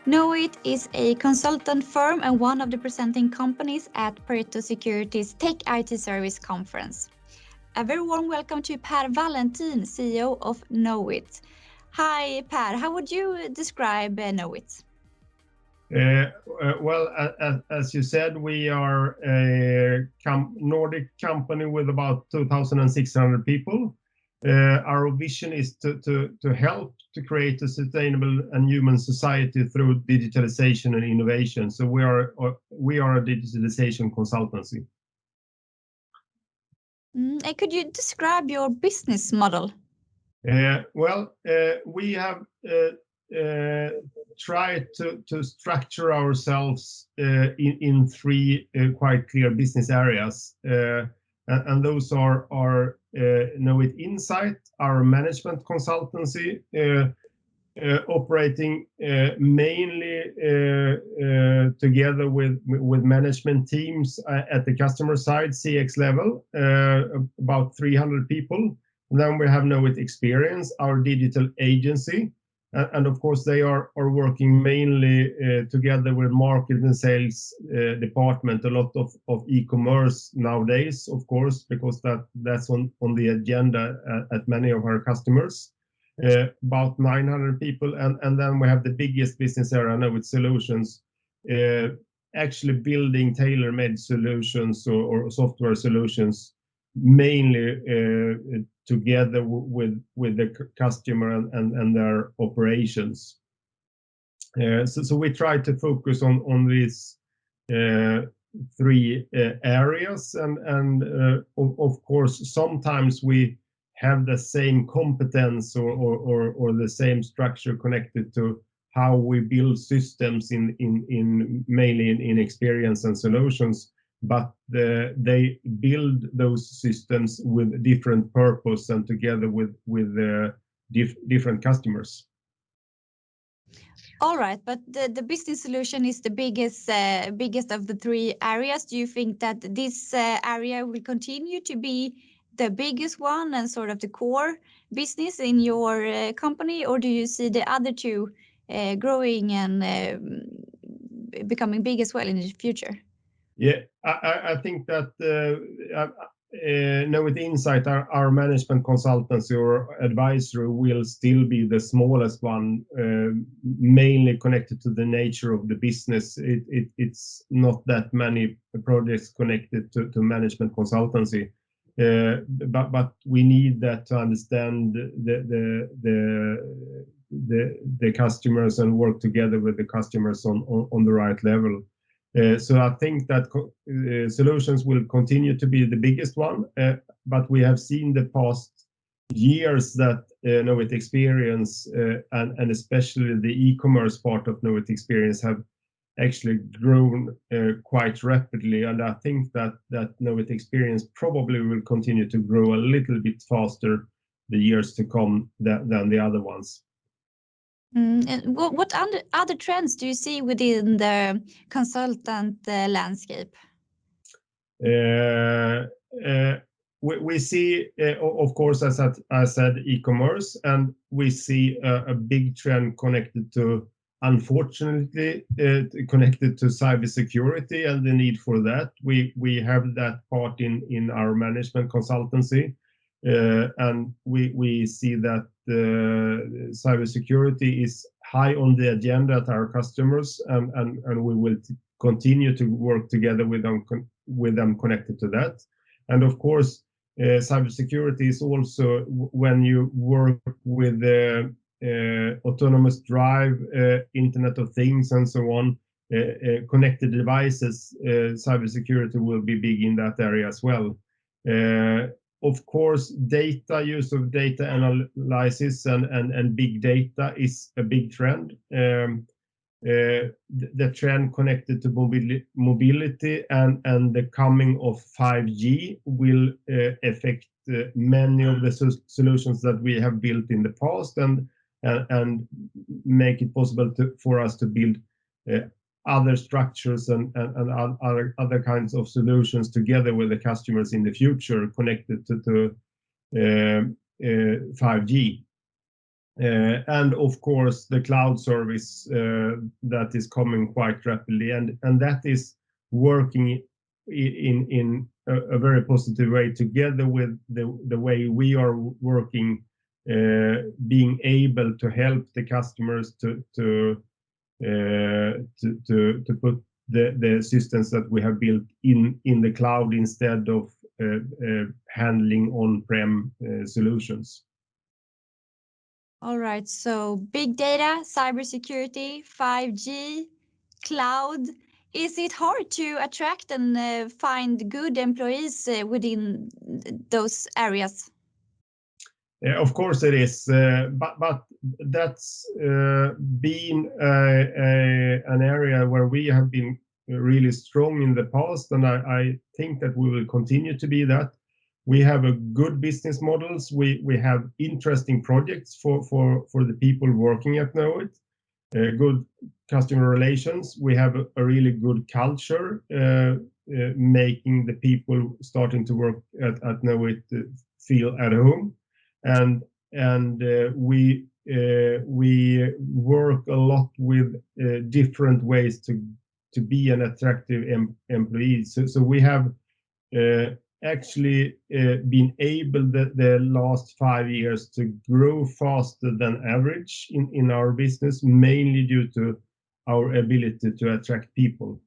Knowit is a consultant firm and one of the presenting companies at Pareto Securities TechITService conference. A very warm welcome to Per Wallentin, CEO of Knowit. Hi, Per. How would you describe Knowit? Well, as you said, we are a Nordic company with about 2,600 people. Our vision is to help to create a sustainable and human society through digitalization and innovation. So we are a digitalization consultancy. And could you describe your business model? We have try to structure ourselves in three quite clear business areas, and those are Knowit Insight, our management consultancy, operating mainly together with management teams at the customer side, CX level, about 300 people. And then we have Knowit Experience, our digital agency. And of course, they are working mainly together with market and sales department, a lot of e-commerce nowadays, of course, because that's on the agenda at many of our customers, about 900 people. And then we have the biggest business area, Knowit Solutions, actually building tailor-made solutions or software solutions, mainly together with the customer and their operations. So we try to focus on these three areas, and of course sometimes we have the same competence or the same structure connected to how we build systems in mainly in experience and solutions, but they build those systems with different purpose and together with different customers. All right, but the business solution is the biggest of the three areas. Do you think that this area will continue to be the biggest one and sort of the core business in your company, or do you see the other two growing and becoming big as well in the future? Yeah, I think that Knowit Insight, our management consultancy or advisory, will still be the smallest one, mainly connected to the nature of the business. It's not that many projects connected to management consultancy, but we need that to understand the customers and work together with the customers on the right level. So I think that solutions will continue to be the biggest one, but we have seen the past years that Knowit Experience and especially the e-commerce part of Knowit Experience have actually grown quite rapidly, and I think that Knowit Experience probably will continue to grow a little bit faster the years to come than the other ones. And what other trends do you see within the consultant landscape? We see, of course, as I said, e-commerce, and we see a big trend connected to, unfortunately, connected to cybersecurity and the need for that. We have that part in our management consultancy, and we see that cybersecurity is high on the agenda at our customers, and we will continue to work together with them connected to that. And of course, cybersecurity is also when you work with autonomous drive, Internet of Things, and so on, connected devices. Cybersecurity will be big in that area as well. Of course, use of data analysis and big data is a big trend. The trend connected to mobility and the coming of 5G will affect many of the solutions that we have built in the past, and make it possible for us to build other structures and other kinds of solutions together with the customers in the future connected to 5G. and of course the cloud service that is coming quite rapidly, and that is working in a very positive way together with the way we are working, being able to help the customers to put the systems that we have built in the cloud instead of handling on-prem solutions. All right, so big data, cybersecurity, 5G, cloud. Is it hard to attract and find good employees within those areas? Of course it is, but that's been an area where we have been really strong in the past, and I think that we will continue to be that. We have a good business models. We have interesting projects for the people working at Knowit. Good customer relations. We have a really good culture, making the people starting to work at Knowit feel at home, and we work a lot with different ways to be an attractive employee. So we have actually been able the last 5 years to grow faster than average in our business, mainly due to our ability to attract people.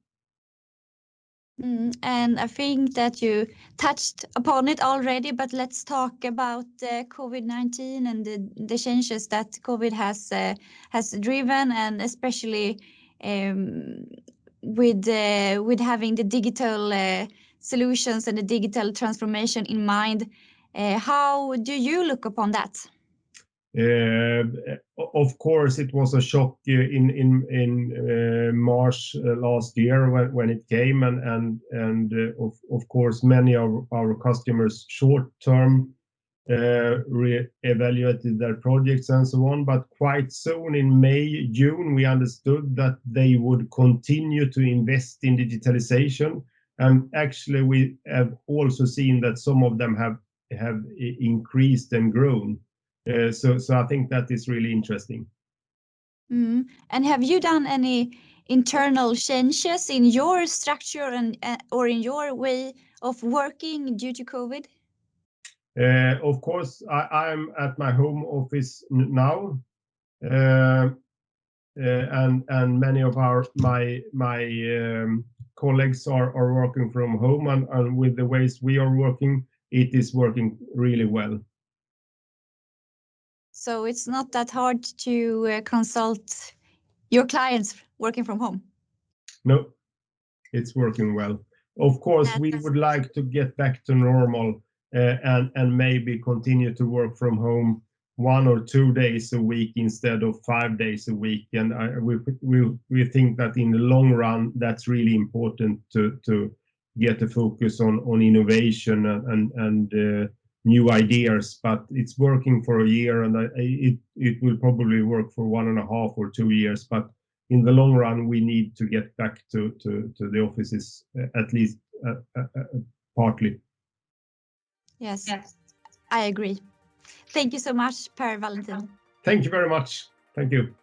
And I think that you touched upon it already, but let's talk about COVID-19 and the changes that COVID has driven, and especially with having the digital solutions and the digital transformation in mind. How do you look upon that? Of course, it was a shock in March last year when it came, and of course many of our customers short term re-evaluated their projects and so on. But quite soon in May, June, we understood that they would continue to invest in digitalization, and actually we have also seen that some of them have increased and grown. So I think that is really interesting. And have you done any internal changes in your structure and or in your way of working due to COVID? Of course, I'm at my home office now, and many of my colleagues are working from home, and with the ways we are working, it is working really well. So it's not that hard to consult your clients working from home? No, it's working well. Of course, we would like to get back to normal, and maybe continue to work from home 1 or 2 days a week instead of 5 days a week. And we think that in the long run, that's really important to get a focus on innovation and new ideas. But it's working for a year, and it will probably work for 1.5 or 2 years. But in the long run, we need to get back to the offices, at least partly. Yes, I agree. Thank you so much, Per Wallentin. Thank you very much. Thank you.